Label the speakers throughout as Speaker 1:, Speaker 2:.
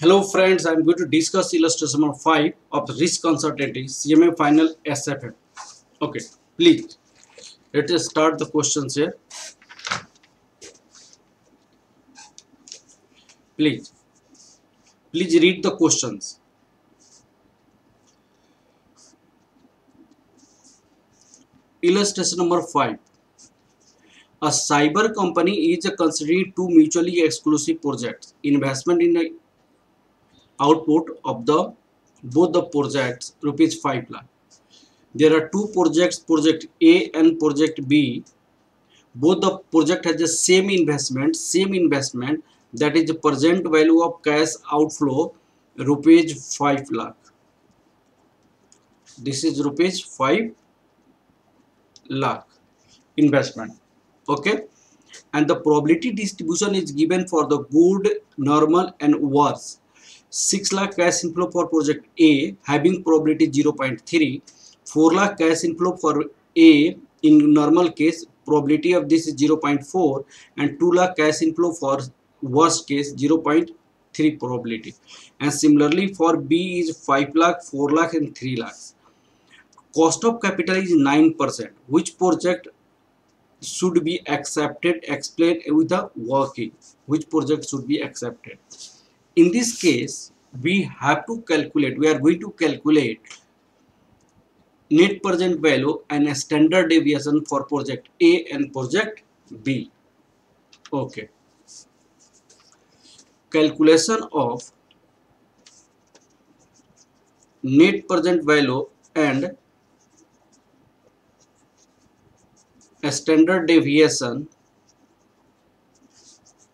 Speaker 1: Hello friends, I am going to discuss illustration number 5 of risk uncertainty CMA final SFM. Okay, please let us start the questions here. Please read the questions. Illustration number 5. A cyber company is considering two mutually exclusive projects. Investment in the output of the both the projects rupees 5 lakh. There are two projects, project A and project B. Both the project has the same investment, that is the present value of cash outflow rupees 5 lakh. This is rupees 5 lakh investment. Okay, and the probability distribution is given for the good, normal and worse. 6 lakh cash inflow for project A having probability 0.3, 4 lakh cash inflow for A in normal case, probability of this is 0.4, and 2 lakh cash inflow for worst case 0.3 probability. And similarly for B is 5 lakh, 4 lakh and 3 lakhs. Cost of capital is 9%. Which project should be accepted? Explain with the working. Which project should be accepted? In this case, we are going to calculate net present value and a standard deviation for project A and project B. Okay. Calculation of net present value and a standard deviation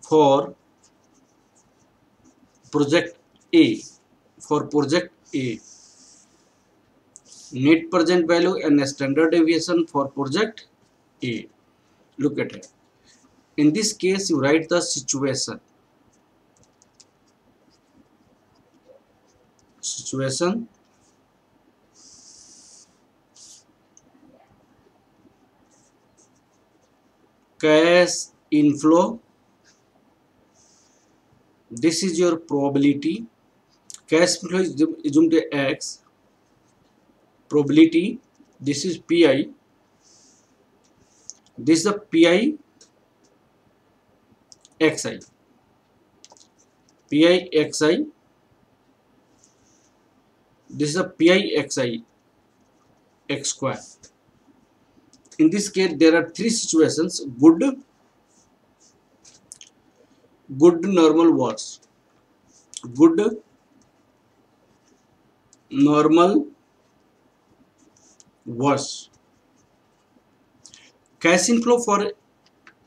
Speaker 1: for project A. Net present value and a standard deviation for project A. Look at it. In this case, you write the situation. Cash inflow. This is your probability. Cash inflow is assumed to X. Probability. This is PI. This is the PI XI. PI XI. This is a PI XI X square. In this case, there are three situations: good, normal, worse. Good, normal, worse. Cash inflow for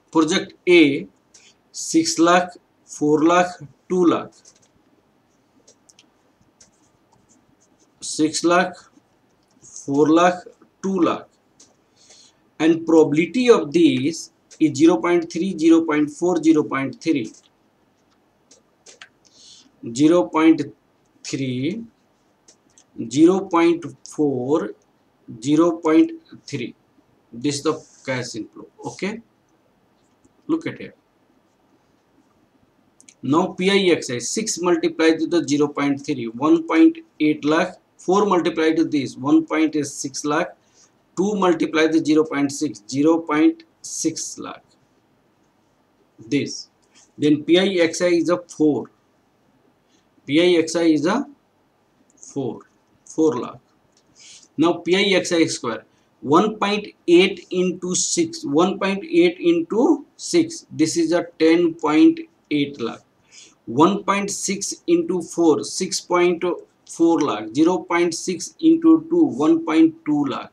Speaker 1: project A 6 lakh, 4 lakh, 2 lakh. 6 lakh, 4 lakh, 2 lakh. And probability of this is 0.3, 0.4, 0.3. 0.3, 0.4, 0.3. This is the cash inflow. Okay, look at it. Now PIXI 6 multiplied to the 0.3, 1.8 lakh. 4 multiplied to this 1.6 lakh. 2 multiplied to 0.6, 0.6 lakh. This. Then PIXI is a 4. PIXI is a 4 lakh. Now PIXI square 1.8 into 6, 1.8 into 6. This is a 10.8 lakh. 1.6 into 4, 6.4 lakh. 0.6 into 2, 1.2 lakh.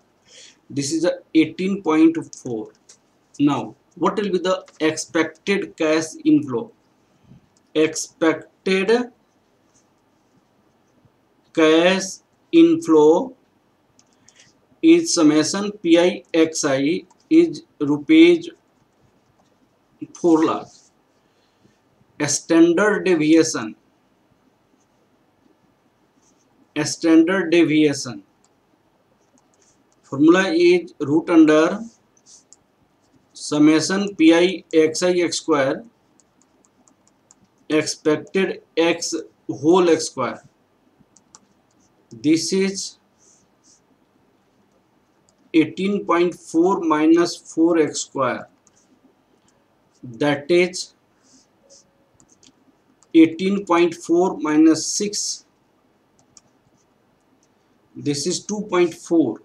Speaker 1: This is a 18.4. Now, what will be the expected cash inflow? Expected cash inflow is summation PIXI is rupees 4 lakh. A standard deviation. Formula is root under summation PIXI x square expected x whole x square. This is 18.4 minus 4x square, that is 18.4 minus 6, this is 2.4,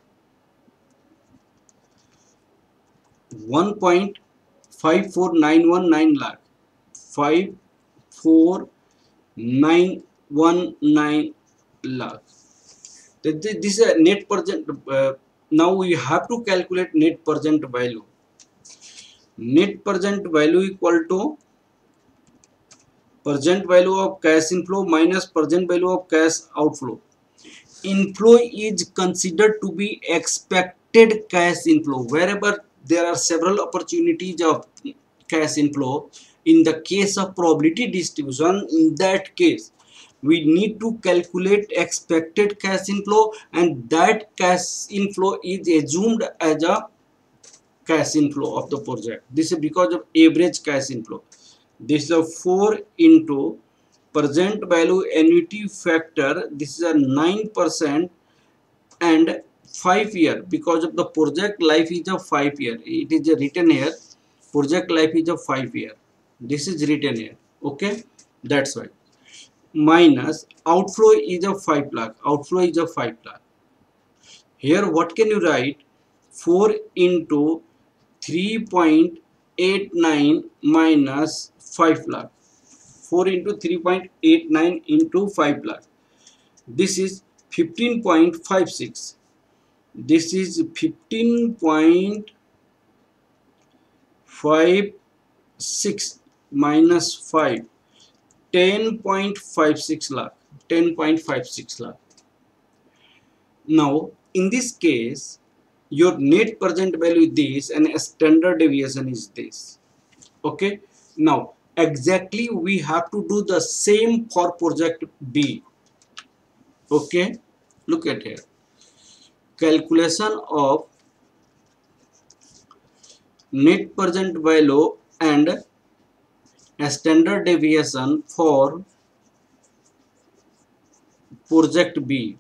Speaker 1: 1.54919 lakh, 54919 lakh. This is a net present. Now we have to calculate net present value. Net present value equal to present value of cash inflow minus present value of cash outflow. Inflow is considered to be expected cash inflow. Wherever there are several opportunities of cash inflow, in the case of probability distribution, in that case we need to calculate expected cash inflow, and that cash inflow is assumed as a cash inflow of the project. This is because of average cash inflow. This is a 4 into present value annuity factor. This is a 9% and 5 year, because of the project life is a 5 year. It is written here, project life is a 5 year. This is written here. Okay, that's why. Minus outflow is a 5 lakh. Outflow is a 5 lakh. Here what can you write? 4 into 3.89 minus 5 lakh. 4 into 3.89 into 5 lakh. This is 15.56. This is 15.56 minus 5. 10.56 lakh. 10.56 lakh. Now in this case, your net present value is this and standard deviation is this. Okay, now exactly we have to do the same for project B. Okay, look at here. Calculation of net present value and standard deviation for project B.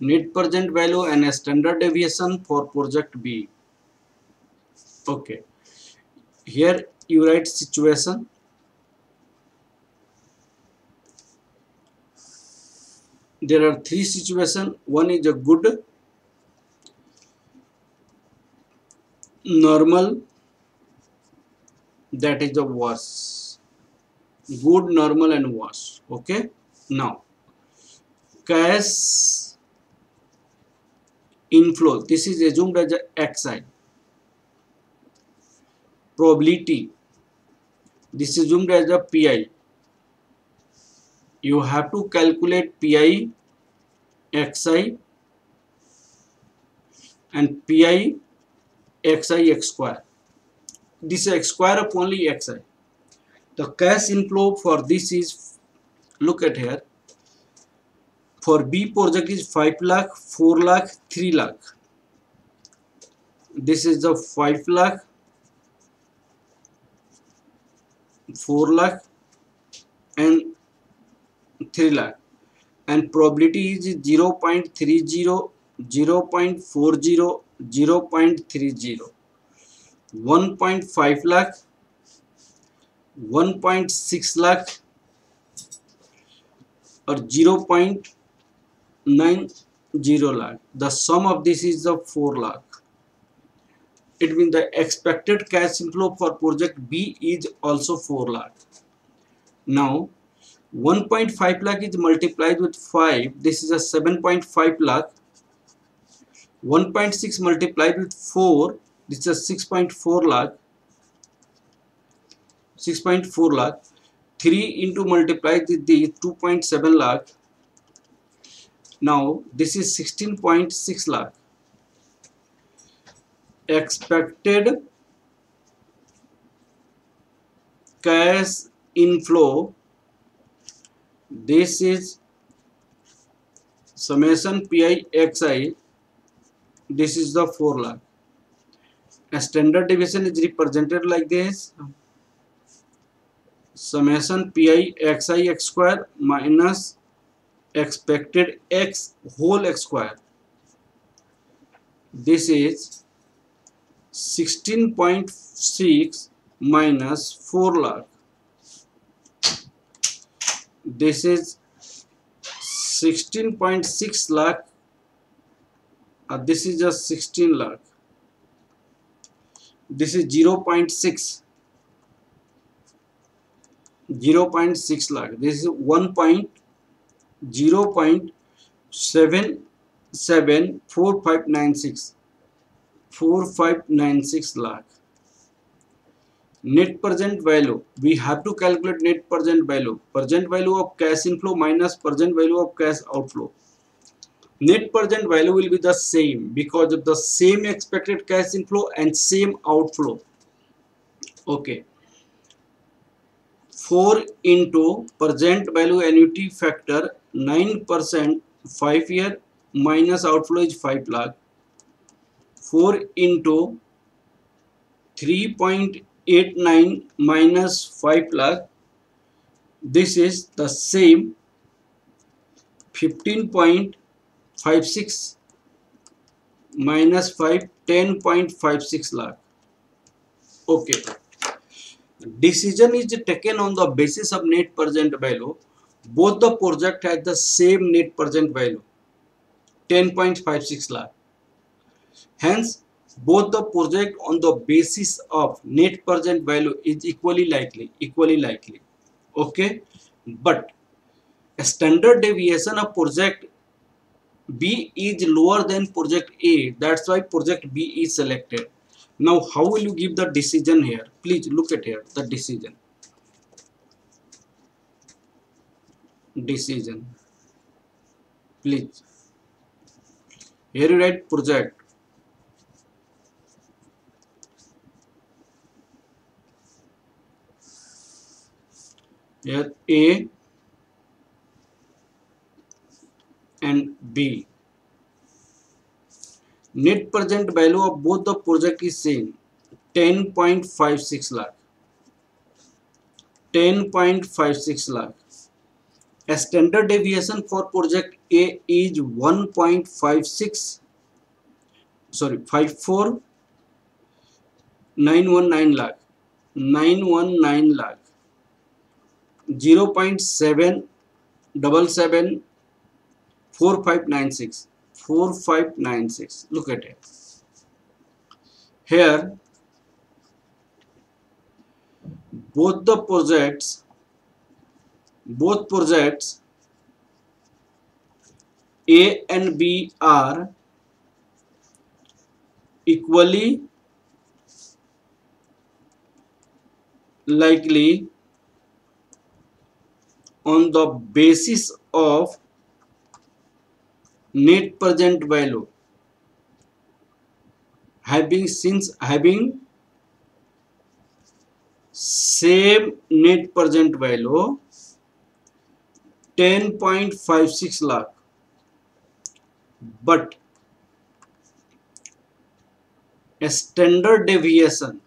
Speaker 1: Net present value and standard deviation for project B. Okay, here you write situation. There are three situations. One is a good, normal, that is the worst. Good, normal and worst. Okay, now cash inflow, this is assumed as a xi. Probability, this is assumed as a pi. You have to calculate pi xi and pi xi x square. This is x square of only xi. The cash inflow for this is, look at here, for B project is 5 lakh, 4 lakh, 3 lakh. This is the 5 lakh, 4 lakh and 3 lakh, and probability is 0.30, 0.40, 0.30, 1.5 lakh, 1.6 lakh or 0.90 lakh. The sum of this is the 4 lakh. It means the expected cash inflow for project B is also 4 lakh. Now 1.5 lakh is multiplied with 5. This is a 7.5 lakh. 1.6 multiplied with 4. This is a 6.4 lakh. 6.4 lakh. 3 into multiplied with the 2.7 lakh. Now this is 16.6 lakh. Expected cash inflow, this is summation pi xi, this is the 4 lakh. A standard deviation is represented like this. summation pi xi x square minus expected x whole x square. This is 16.6 minus 4 lakh. This is 16.6 lakh. This is just 16 lakh. This is 0.6 lakh. This is 1.0.774596 lakh. Net present value, we have to calculate net present value of cash inflow minus present value of cash outflow. Net present value will be the same because of the same expected cash inflow and same outflow. Okay, 4 into present value annuity factor 9% 5 year minus outflow is 5 lakh. 4 into 3.89 minus 5 lakh, this is the same 15.56 minus 5, 10.56 lakh. Okay, decision is taken on the basis of net present value. Both the project has the same net present value 10.56 lakh. Hence both the project on the basis of net present value is equally likely. Okay, but a standard deviation of project B is lower than project A. That's why project B is selected. Now how will you give the decision here? Please look at here the decision. Please, here you write project. Here A and B. Net present value of both the project is same 10.56 lakh. 10.56 lakh. A standard deviation for project A is 1.56, sorry, 54919 lakh. 919 lakh. 0.777 4596. Look at it. Here both projects A and B are equally likely on the basis of net present value having same net present value 10.56 lakh, but a standard deviation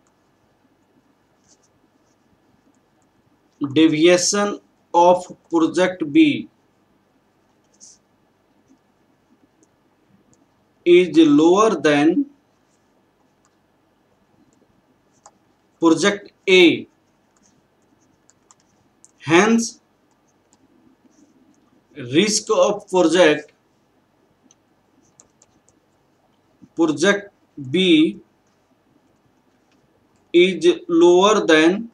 Speaker 1: of project B is lower than project A. Hence risk of project B is lower than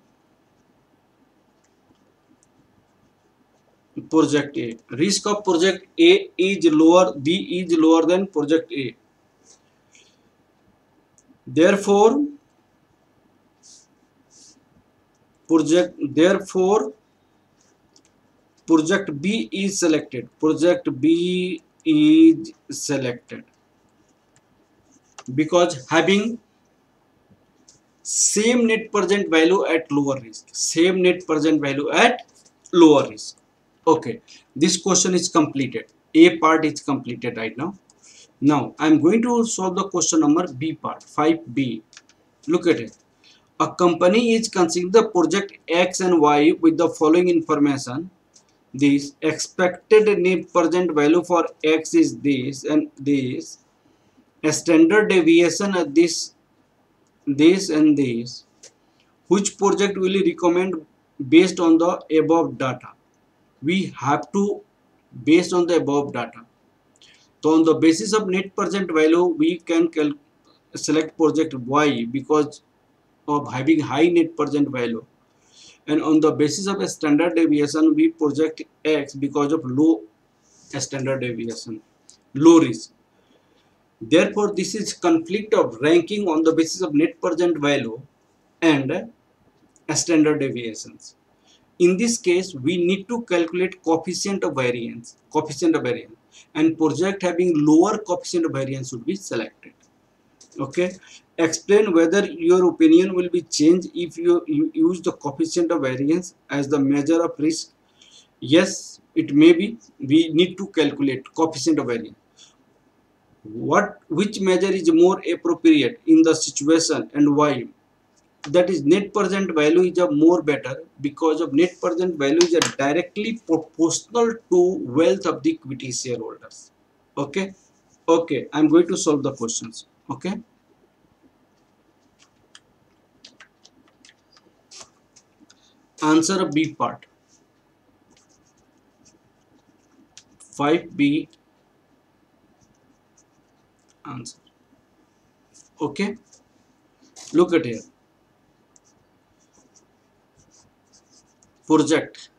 Speaker 1: project A. Risk of project A is lower, B is lower than project A. Therefore project B is selected. Because having same net present value at lower risk. Okay, this question is completed. A part is completed right now. Now I am going to solve the question number B part, 5B. Look at it. A company is considering the project X and Y with the following information. This expected net present value for X is this and this. A standard deviation of this and this. Which project will you recommend based on the above data? We have to based on the above data. So on the basis of net present value, we can select project Y because of having high net present value, and on the basis of a standard deviation, we project X because of low standard deviation, low risk. Therefore, this is conflict of ranking on the basis of net present value and standard deviations. In this case, we need to calculate coefficient of variance, and project having lower coefficient of variance should be selected. Okay, explain whether your opinion will be changed if you use the coefficient of variance as the measure of risk. Yes, it may be. We need to calculate coefficient of variance. Which measure is more appropriate in the situation and why? That is, net present value is a more better because of net present value is a directly proportional to wealth of the equity shareholders. Okay, okay, I'm going to solve the questions. Okay, answer B part. 5B answer. Okay, look at here. Project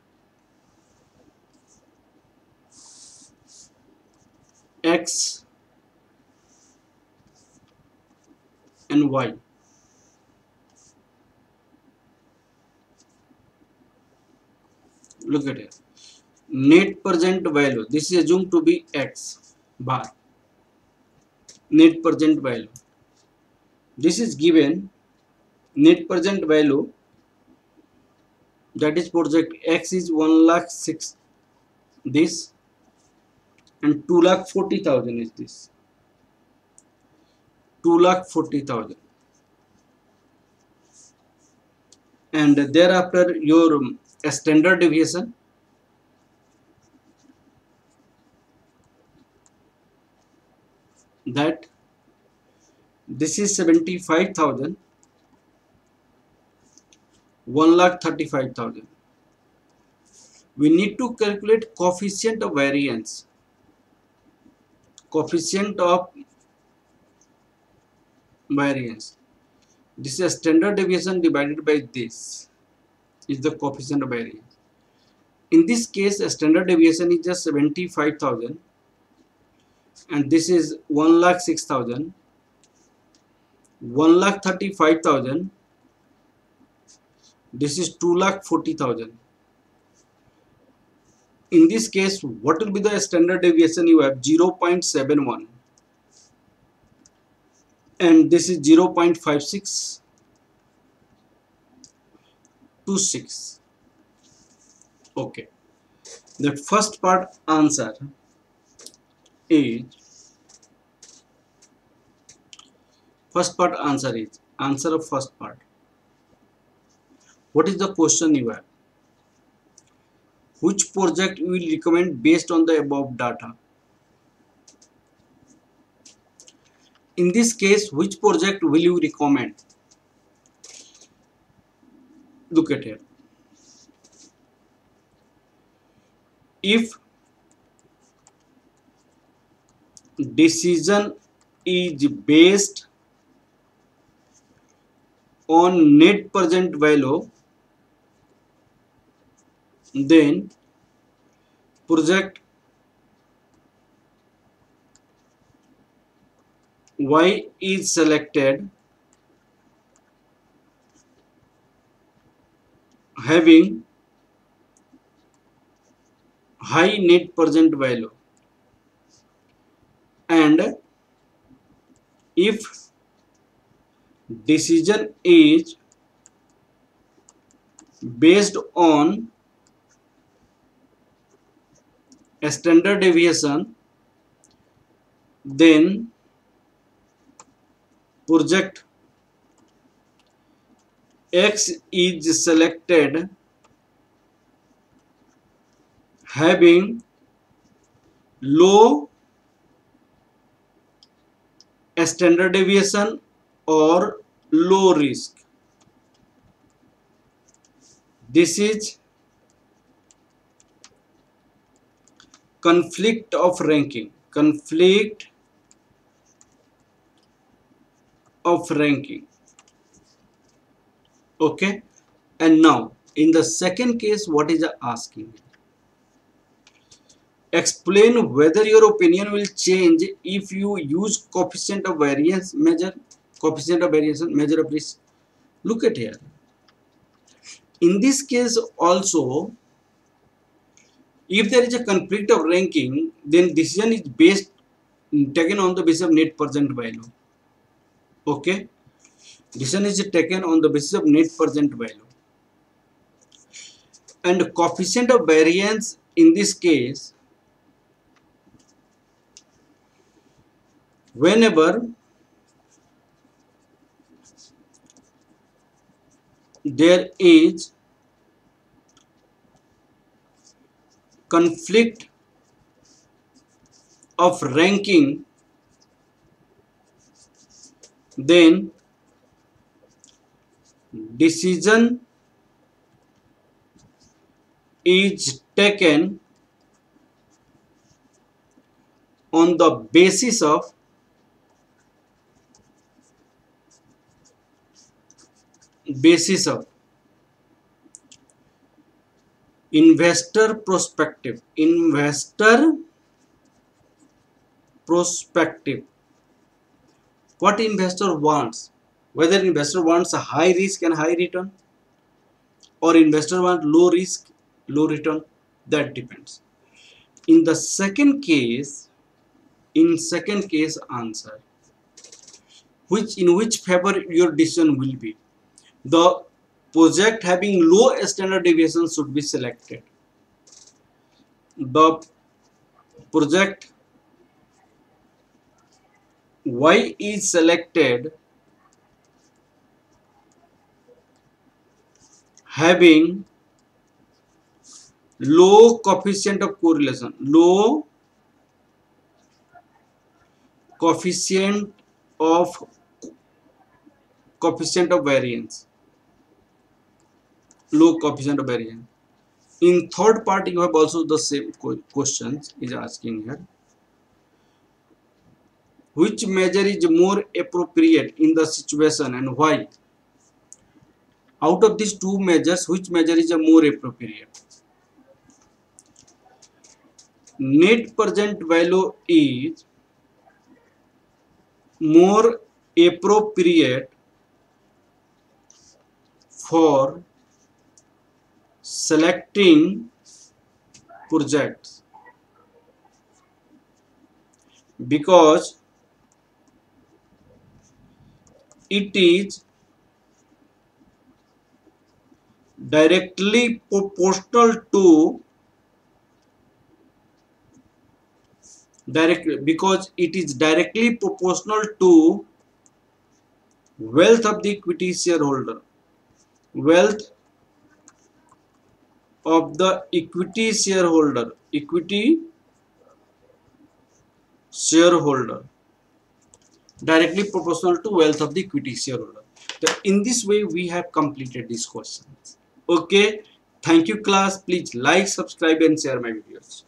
Speaker 1: X and Y. Look at it. Net present value. This is assumed to be X bar. Net present value. This is given net present value, that is project X is 1,06,000 this and 2,40,000 is this. 2,40,000 and thereafter your standard deviation that this is 75,000, 1,35,000. We need to calculate coefficient of variance. Coefficient of variance. This is a standard deviation divided by this is the coefficient of variance. In this case, a standard deviation is just 75,000 and this is 1,06,000, 1,35,000. This is 2,40,000. In this case, what will be the standard deviation? You have 0.71 and this is 0.5626. Okay, the first part answer is answer of first part. What is the question you have? Which project you will recommend based on the above data? In this case, which project will you recommend? Look at here. If decision is based on net present value, then project Y is selected having high net present value, and if decision is based on a standard deviation, then project X is selected having low standard deviation or low risk. This is conflict of ranking. Conflict of ranking. Okay. And now in the second case, what is asking? Explain whether your opinion will change if you use coefficient of variance measure. Coefficient of variation measure of risk. Look at here. In this case also, if there is a conflict of ranking, then decision is based taken on the basis of net present value. Okay, decision is taken on the basis of net present value, and coefficient of variance in this case, whenever there is conflict of ranking, then decision is taken on the basis of investor perspective. What investor wants, whether investor wants a high risk and high return, or investor wants low risk low return, that depends. In the second case, answer in which favor your decision will be. The project having low standard deviation should be selected. The project Y is selected having low coefficient of correlation, low coefficient of variance, low coefficient of variance. In third part, you have also the same questions is asking here. Which measure is more appropriate in the situation and why? Out of these two measures, which measure is more appropriate? Net present value is more appropriate for selecting projects because it is directly proportional to wealth of the equity shareholder. Wealth of the equity shareholder. Directly proportional to wealth of the equity shareholder. So in this way, we have completed these questions. Okay. Thank you, class. Please like, subscribe, and share my videos.